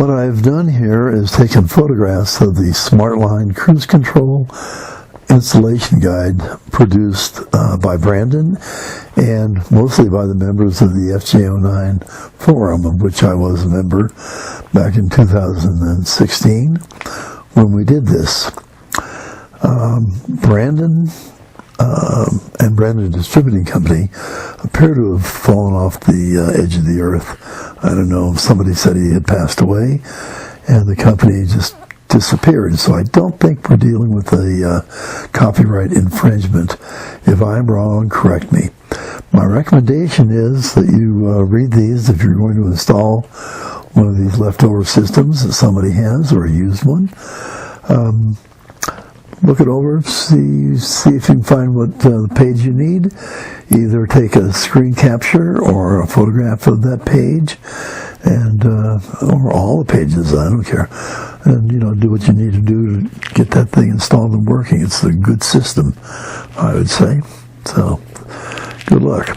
What I've done here is taken photographs of the SmartLine cruise control installation guide produced by Brandon and mostly by the members of the FJ-09 forum, of which I was a member back in 2016 when we did this. Brandon and Brandon Distributing Company appear to have fallen off the edge of the earth. I don't know, somebody said he had passed away and the company just disappeared. So I don't think we're dealing with a copyright infringement. If I'm wrong, correct me. My recommendation is that you read these if you're going to install one of these leftover systems that somebody has or a used one. Look it over, see if you can find what page you need. Either take a screen capture or a photograph of that page, and or all the pages, I don't care. And do what you need to do to get that thing installed and working. It's a good system, I would say. So, good luck.